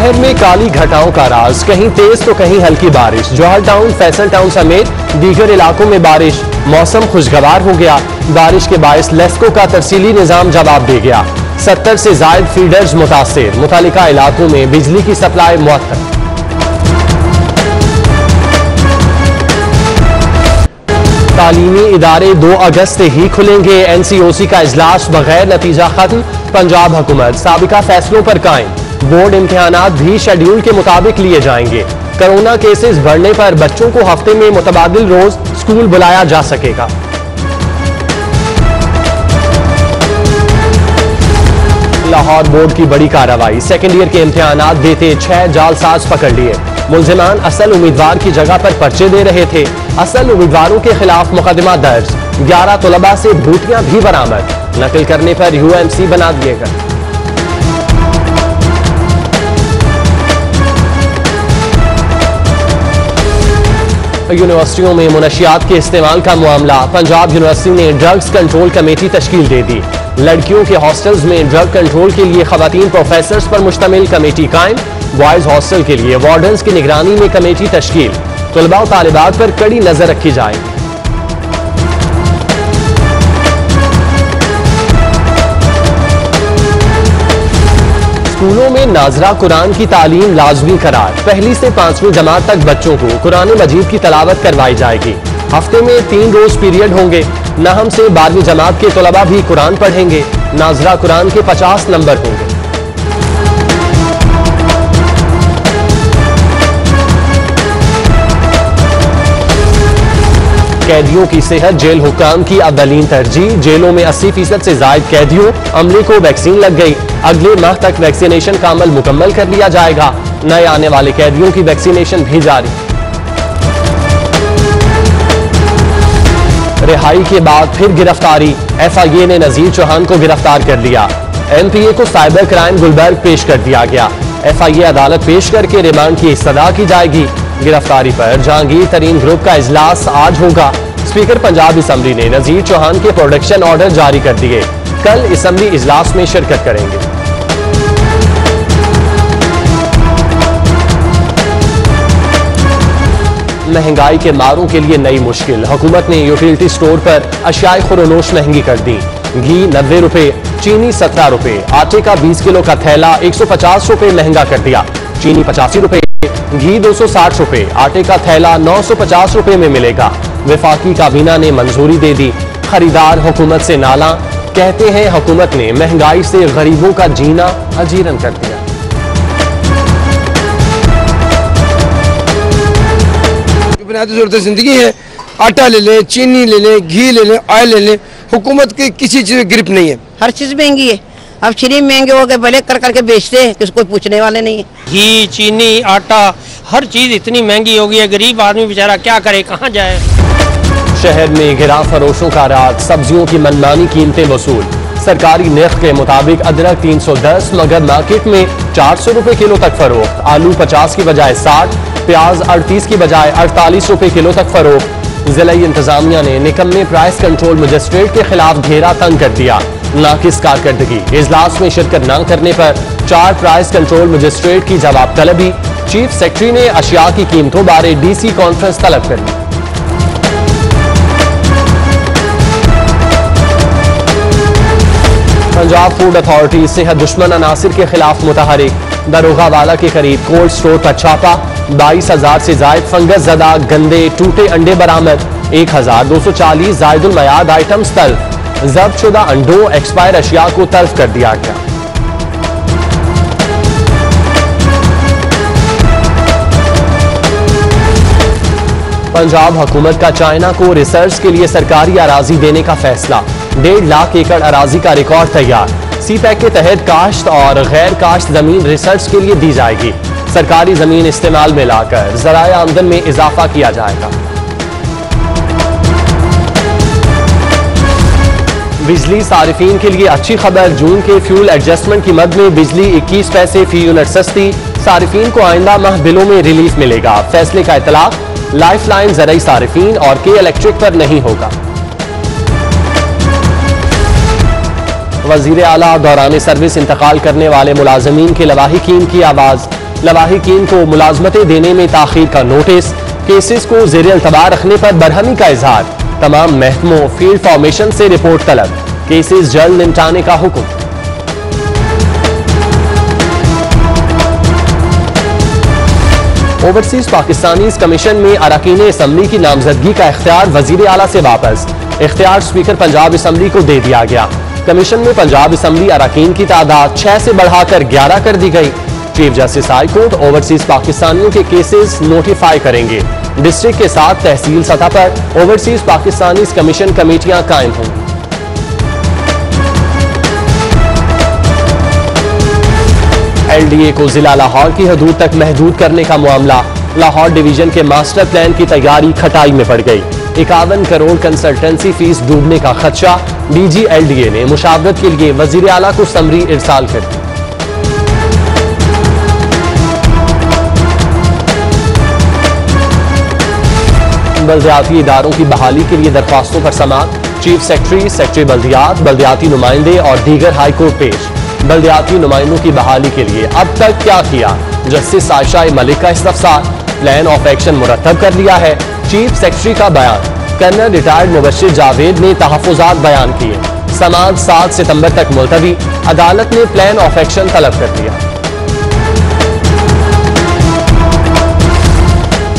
शहर में काली घटाओं का राज, कहीं तेज तो कहीं हल्की बारिश। जौहर टाउन, फैसल टाउन समेत दीगर इलाकों में बारिश। मौसम खुशगवार हो गया। बारिश के बायस लेस्को का तरसीली निजाम जवाब दे गया। 70 से जायद फीडर्स मुतासिर। मुतालिका इलाकों में बिजली की सप्लाई मुअत्तल। तालीमी इदारे 2 अगस्त से ही खुलेंगे। NCOC का इजलास बगैर नतीजा खत्म। पंजाब हुकूमत साबिका फैसलों पर कायम। बोर्ड इम्तिहानात भी शेड्यूल के मुताबिक लिए जाएंगे। कोरोना केसेस बढ़ने पर बच्चों को हफ्ते में मुतबादिल रोज स्कूल बुलाया जा सकेगा। लाहौर बोर्ड की बड़ी कार्रवाई। सेकेंड ईयर के इम्तिहानात देते 6 जालसाज पकड़ लिए। मुल्जिमान असल उम्मीदवार की जगह पर पर्चे दे रहे थे। असल उम्मीदवारों के खिलाफ मुकदमा दर्ज। 11 तलबा से बूटियां भी बरामद। नकल करने पर UMC बना दिए गए। यूनिवर्सिटियों में मुनशियात के इस्तेमाल का मामला। पंजाब यूनिवर्सिटी ने ड्रग्स कंट्रोल कमेटी तश्कील दे दी। लड़कियों के हॉस्टल्स में ड्रग कंट्रोल के लिए खवातीन प्रोफेसर्स पर मुश्तमिल कमेटी कायम। बॉयज हॉस्टल के लिए वार्डन्स की निगरानी में कमेटी तश्कील। तलबा और तालिबात पर कड़ी नजर रखी जाएगी। स्कूलों में नाजरा कुरान की तालीम लाजमी करार। 1ली से 5वीं जमात तक बच्चों को कुरान मजीद की तलावत करवाई जाएगी। हफ्ते में 3 रोज पीरियड होंगे। नहम से 12वीं जमात के तलबा भी कुरान पढ़ेंगे। नाजरा कुरान के 50 नंबर होंगे। कैदियों की सेहत जेल हुक्काम की अव्वलीन तरजीह। जेलों में 80% से जायद कैदियों अमले को वैक्सीन लग गई। अगले माह तक वैक्सीनेशन का अमल मुकम्मल कर लिया जाएगा। नए आने वाले कैदियों की वैक्सीनेशन भी जारी। रिहाई के बाद फिर गिरफ्तारी। FIA ने नजीर चौहान को गिरफ्तार कर लिया। MPA को साइबर क्राइम गुलबर्ग पेश कर दिया गया। FIA अदालत पेश करके रिमांड की इस्तदा की जाएगी। गिरफ्तारी पर जहांगीर तरीन ग्रुप का इजलास आज होगा। स्पीकर पंजाब असम्बली ने नजीर चौहान के प्रोटेक्शन ऑर्डर जारी कर दिए। कल असम्बली इजलास में शिरकत करेंगे। महंगाई के मारों के लिए नई मुश्किल। हुकूमत ने यूटिलिटी स्टोर पर अशियाए खुरोनोश महंगी कर दी। घी 90 रुपए, चीनी 17 रुपए, आटे का 20 किलो का थैला 150 रुपए महंगा कर दिया। चीनी 85 रुपए, घी 260 रुपए, आटे का थैला 950 रुपए में मिलेगा। वफाकी काबीना ने मंजूरी दे दी। खरीदार हुकूमत से नाला। कहते हैं हुकूमत ने महंगाई से गरीबों का जीना अजीरन कर दिया। बुनियादी जरूरत जिंदगी है। आटा ले लें, चीनी ले लें, घी ले लें, ऑयल ले लें। हुकूमत की किसी चीज में गिरफ्त नहीं है। हर चीज महंगी है। अब श्री महंगे हो गए, भले कर करके बेचते हैं, किसको पूछने वाले नहीं है। घी, चीनी, आटा, हर चीज इतनी महंगी हो गई है। गरीब आदमी बेचारा क्या करे, कहाँ जाए। शहर में गिरा फरोशों का राज। सब्जियों की मनमानी कीमतें वसूल। सरकारी निर्ख के मुताबिक अदरक 310 मगर मार्केट में 400 रुपए किलो तक फरोख्त। आलू 50 की बजाय 60, प्याज 38 की बजाय 48 रुपए किलो तक फरोख्त। जिला इंतजामिया ने निकम्मे प्राइस कंट्रोल मजिस्ट्रेट के खिलाफ घेरा तंग कर दिया। नाकिस कारकर्दगी। इजलास में शिरकत न करने पर 4 प्राइस कंट्रोल मजिस्ट्रेट की जवाब तलबी। चीफ सेक्रेटरी ने अशिया की कीमतों बारे DC कॉन्फ्रेंस तलब कर ली। पंजाब फूड अथॉरिटी सेहत दुश्मन अनासिर के खिलाफ मुतहरिक। दरोगा वाला के करीब कोल्ड स्टोर पर छापा। 22,000 से जायद फंगस ज़दा गंदे टूटे अंडे बरामद। 1,240 जायदुल मयाद आइटम्स तल्फ। जब्त शुदा अंडों, एक्सपायर अशिया को तल्फ कर दिया गया। पंजाब हुकूमत का चाइना को रिसर्च के लिए सरकारी अराजी देने का फैसला। 1.5 लाख एकड़ अराजी का रिकॉर्ड तैयार। CPEC के तहत काश्त और गैर काश्त जमीन रिसर्च के लिए दी जाएगी। सरकारी जमीन इस्तेमाल में लाकर ज़राए आमदन में इजाफा किया जाएगा। बिजली सारिफीन के लिए अच्छी खबर। जून के फ्यूल एडजस्टमेंट की मद में बिजली 21 पैसे फी यूनिट सस्ती। सारिफीन को आइंदा माह बिलों में रिलीफ मिलेगा। फैसले का इतलाक लाइफलाइन ज़राई सारिफीन और के इलेक्ट्रिक पर नहीं होगा। वज़ीर आला दौरान सर्विस इंतकाल करने वाले मुलाजमीन के लवाहिकीन की आवाज़। लवाहिकीन को मुलाजमतें देने में ताखीर का नोटिस, केसेस को ज़ेर अल्तबा रखने पर बरहमी का इजहार, तमाम महकमों फील्ड फॉर्मेशन से रिपोर्ट तलब, केसेस जल्द निपटाने का हुक्म। ओवरसीज पाकिस्तानी कमीशन में अरकान असम्बली की नामजदगी का इख्तियार वजीर आला से वापस, इख्तियार स्पीकर पंजाब असम्बली को दे दिया गया। कमीशन में पंजाब असम्बली अरकान की तादाद 6 से बढ़ाकर 11 कर दी गई। Chief justice high court overseas पाकिस्तानियों के केसेस नोटिफाई करेंगे। डिस्ट्रिक्ट के साथ तहसील सतह पर ओवरसीज पाकिस्तानी कमीशन कमेटियां कायम होंगी। LDA को जिला लाहौर की हदूद तक महदूद करने का मामला, लाहौर डिवीजन के मास्टर प्लान की तैयारी खटाई में पड़ गई। 51 करोड़ कंसल्टेंसी फीस डूबने का खदशा, DG LDA ने मुशावरत के लिए वजीर आला को समरी इरसाल कर दी। बल्दियाती इदारों की बहाली के लिए दरख्वास्तों पर समाअत, चीफ सेक्रेटरी, सेक्रेटरी बल्दियात, बल्दियाती नुमाइंदे और दीगर हाईकोर्ट पेश। बल्दियाती नुमाइंदों की बहाली के लिए अब तक क्या किया, जस्टिस आयशा मलिक का इस्तफसार, प्लान ऑफ एक्शन मुरतब कर लिया है। चीफ सेक्रेटरी का बयान, कर्नल रिटायर्ड मुबश्शिर जावेद ने तहफ़्फ़ुज़ात बयान किए। समाअत 7 सितंबर तक मुलतवी, अदालत ने प्लान ऑफ एक्शन तलब कर लिया।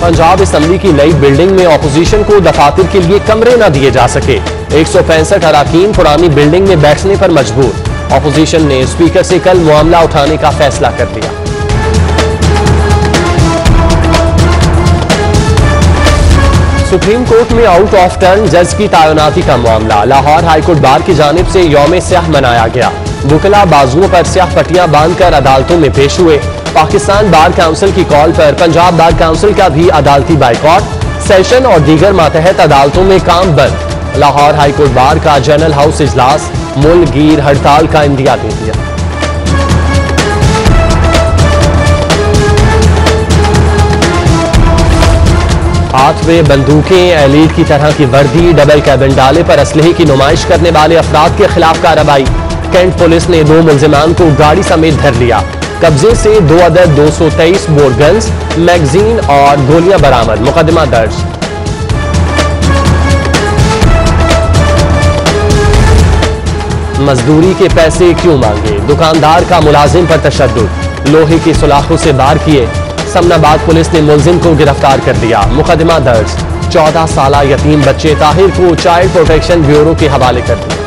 पंजाब असम्बली की नई बिल्डिंग में अपोजिशन को दफातर के लिए कमरे न दिए जा सके, 165 अरकान पुरानी बिल्डिंग में बैठने पर मजबूर। अपोजिशन ने स्पीकर से कल मामला उठाने का फैसला कर लिया। सुप्रीम कोर्ट में आउट ऑफ टर्न जज की तैनाती का मामला, लाहौर हाईकोर्ट बार की जानिब से यौम स्याह मनाया गया। वुकला बाजुओं पर स्याह पट्टियां बांधकर अदालतों में पेश हुए। पाकिस्तान बार काउंसिल की कॉल पर पंजाब बार काउंसिल का भी अदालती बाइकॉट, सेशन और दीगर मातहत अदालतों में काम बंद। लाहौर हाईकोर्ट बार का जनरल हाउस इजलास मुलगीर हड़ताल का इंदिया दे दिया। हाथ में बंदूकें, एलीट की तरह की वर्दी, डबल कैबिन डाले पर असलहे की नुमाइश करने वाले अफराद के खिलाफ कार्रवाई। कैंट पुलिस ने 2 मुल्जिमान को गाड़ी समेत धर लिया। कब्जे से 2 अदद 223 बोर गन्स, मैगजीन और गोलियां बरामद, मुकदमा दर्ज। मजदूरी के पैसे क्यों मांगे, दुकानदार का मुलाजिम पर तशद्दुद, लोहे की सुलाखों से बार किए। समनाबाद पुलिस ने मुलजिम को गिरफ्तार कर लिया, मुकदमा दर्ज। 14 साला यतीम बच्चे ताहिर को चाइल्ड प्रोटेक्शन ब्यूरो के हवाले कर दिया।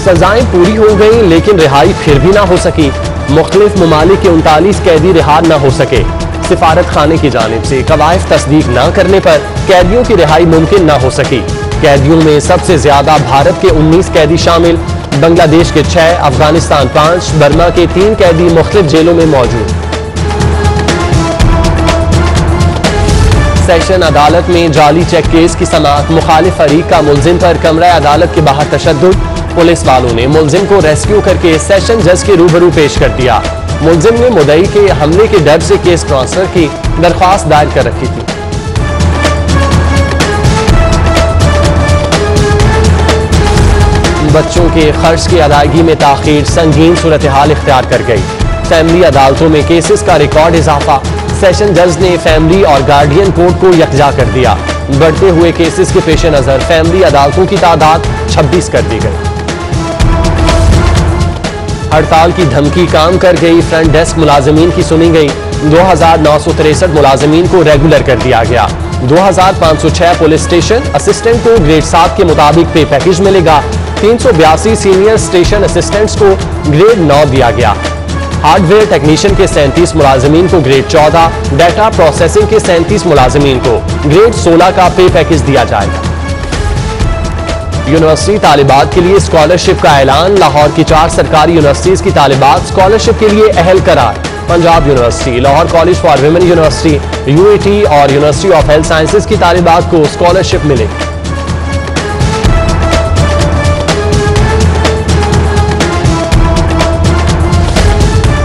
सजाएं पूरी हो गई लेकिन रिहाई फिर भी ना हो सकी, मुख्तलिफ ममालिक के 39 कैदी रिहा न हो सके। सिफारत खाने की जानिब से कवायद तस्दीक न करने पर कैदियों की रिहाई मुमकिन न हो सकी। कैदियों में सबसे ज्यादा भारत के 19 कैदी शामिल, बांग्लादेश के 6, अफगानिस्तान 5, बर्मा के 3 कैदी मुख्तलिफ जेलों में मौजूद। सेशन अदालत में जाली चेक केस की समाअत, मुखालिफ फरीक का मुलजिम पर कमरा अदालत के बाहर तशद्दुद। पुलिस वालों ने मुलजिम को रेस्क्यू करके सेशन जज के रूबरू पेश कर दिया। मुलजिम ने मुद्दई के हमले के डर से केस ट्रांसफर की दरख्वास्त दायर कर रखी थी। बच्चों के खर्च की अदायगी में ताखीर संगीन सूरत हाल इख्तियार कर गई। फैमिली अदालतों में केसेस का रिकॉर्ड इजाफा, सेशन जज ने फैमिली और गार्डियन कोर्ट को यकजा कर दिया। बढ़ते हुए केसेस के पेश नजर फैमिली अदालतों की तादाद 26 कर दी गई। हड़ताल की धमकी काम कर गई, फ्रंट डेस्क मुलाजमीन की सुनी गई। 2963 मुलाजमीन को रेगुलर कर दिया गया। 2506 पुलिस स्टेशन असिस्टेंट को ग्रेड 7 के मुताबिक पे पैकेज मिलेगा। 382 सीनियर स्टेशन असिस्टेंट्स को ग्रेड 9 दिया गया। हार्डवेयर टेक्नीशियन के 37 मुलाजमीन को ग्रेड 14, डाटा प्रोसेसिंग के 37 मुलाजमीन को ग्रेड 16 का पे पैकेज दिया जाएगा। यूनिवर्सिटी तालिबात के लिए स्कॉलरशिप का ऐलान, लाहौर की 4 सरकारी यूनिवर्सिटीज की तालिबात स्कॉलरशिप के लिए अहल करार। Punjab university, Lahore college for women university, UAT और यूनिवर्सिटी ऑफ हेल्थ साइंसेज की तालिबात को स्कॉलरशिप मिलेगी।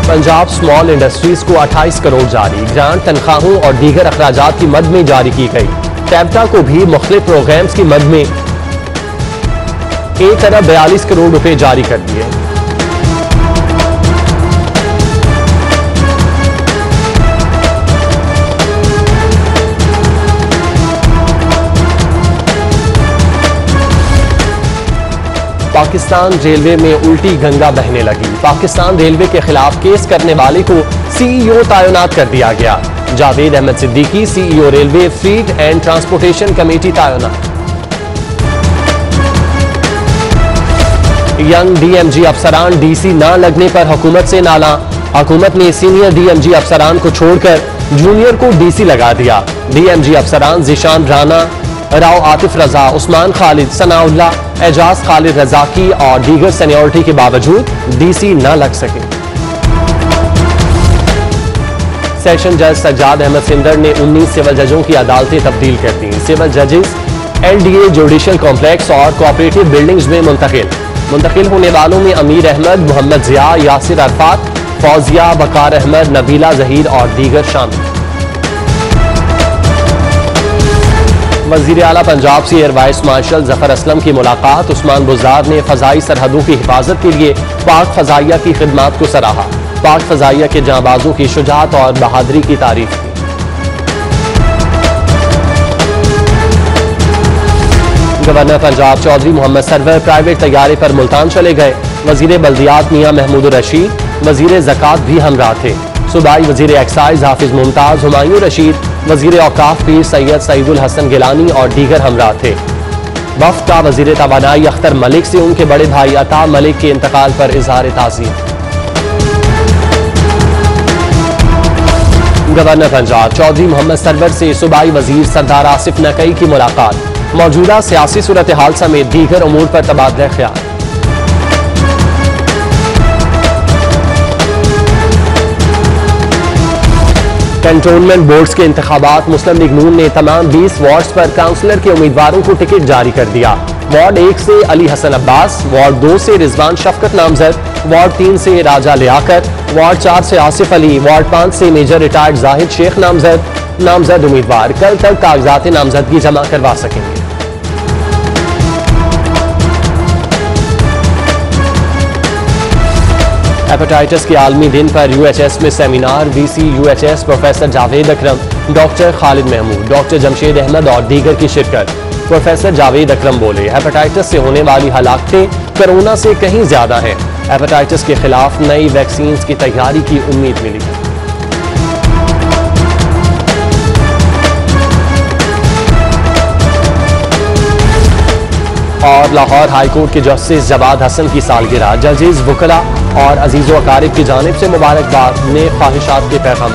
पंजाब स्मॉल इंडस्ट्रीज को 28 करोड़ जारी, ग्रांट तनख्वाहों और दीगर अखराजात की मद में जारी की गई। टैबटा को भी मुख्तलिफ प्रोग्राम्स की मद में 1 अरब 42 करोड़ रुपए जारी कर दिए। पाकिस्तान रेलवे में उल्टी गंगा बहने लगी। पाकिस्तान रेलवे के खिलाफ केस करने वाले को सीईओ तैनात कर दिया गया। Javed Ahmed Siddiqui CEO railway fleet and transportation committee तैनात। यंग डीएमजी अफसरान डीसी न लगने पर हुकूमत से नाला। हुकूमत ने सीनियर डीएमजी अफसरान को छोड़कर जूनियर को डीसी लगा दिया। डीएमजी अफसरान जिशान राना, राव आतिफ रजा, उस्मान खालिद, सनाउल्ला, एजाज खालिद रजाकी और दीगर सीनियरिटी के बावजूद डीसी न लग सके। सेशन जज सज्जाद अहमद सिंदर ने 19 सिविल जजों की अदालतें तब्दील कर दी। सिविल जजेस एलडीए जुडिशल कॉम्प्लेक्स और कोऑपरेटिव बिल्डिंग्स में मुंतकिल होने वालों में अमीर अहमद, मोहम्मद जिया, यासिर अरफात, फौजिया, वकार अहमद, नबीला जहीर और दीगर शामिल। वजीर आला पंजाब से air vice marshal Zafar Aslam की मुलाकात। उस्मान बुज़दार ने फ़ज़ाई सरहदों की हिफाजत के लिए पाक फ़ज़ाइया की खिदमात को सराहा। पाक फ़ज़ाइया के जांबाजों की शुजाअत और बहादुरी की तारीफ की। गवर्नर पंजाब चौधरी मोहम्मद सरवर प्राइवेट तैयारे पर मुल्तान चले गए। वजीर बल्दियात मियां महमूद रशीद, वजीर ज़कात भी हमराह थे। सूबाई वजीर एक्साइज हाफिज मुमताज, हुमायूं रशीद, वजीर औकाफ पीर सैयद सईदुल हसन गिलानी और दीगर हमराह थे। वफ्द का वजीर तवानाई अख्तर मलिक से उनके बड़े भाई अता मलिक के इंतकाल पर इजहार ताज़ियत। गवर्नर पंजाब चौधरी मोहम्मद सरवर से सूबाई वजीर सरदार आसिफ नकई की मुलाकात। मौजूदा सियासी सूरत हाल समेत दीगर उमूर पर तबादला ख्याल। कंटोनमेंट बोर्ड्स के इंतखाबात। मुस्लिम लीग नून ने तमाम 20 वार्ड्स पर काउंसलर के उम्मीदवारों को टिकट जारी कर दिया। वार्ड 1 से अली हसन अब्बास, वार्ड 2 से रिजवान शफकत नामजद, वार्ड 3 से राजा लियाकत, वार्ड 4 से आसिफ अली, वार्ड 5 से मेजर रिटायर्ड जाहिद शेख नामजद उम्मीदवार कल तक कागजात नामजदगी जमा करवा सकेंगे। हेपेटाइटिस के आलमी दिन पर यूएचएस में seminar. VC UHS professor Javed Akram, doctor Khalid Mahmood, doctor Jamshed Ahmed और दीगर की शिरकत। प्रोफेसर जावेद अकरम बोले, हेपेटाइटिस से होने वाली हलाकतें कोरोना से कहीं ज्यादा हैं। हेपेटाइटिस के खिलाफ नई वैक्सीन की तैयारी की उम्मीद मिली। और लाहौर हाईकोर्ट के जस्टिस जवाद हसन की सालगिरह। जजेस, वकला और अजीज़ो अकारिब की जानिब से मुबारकबाद। नेक ख्वाहिशात के पैगाम।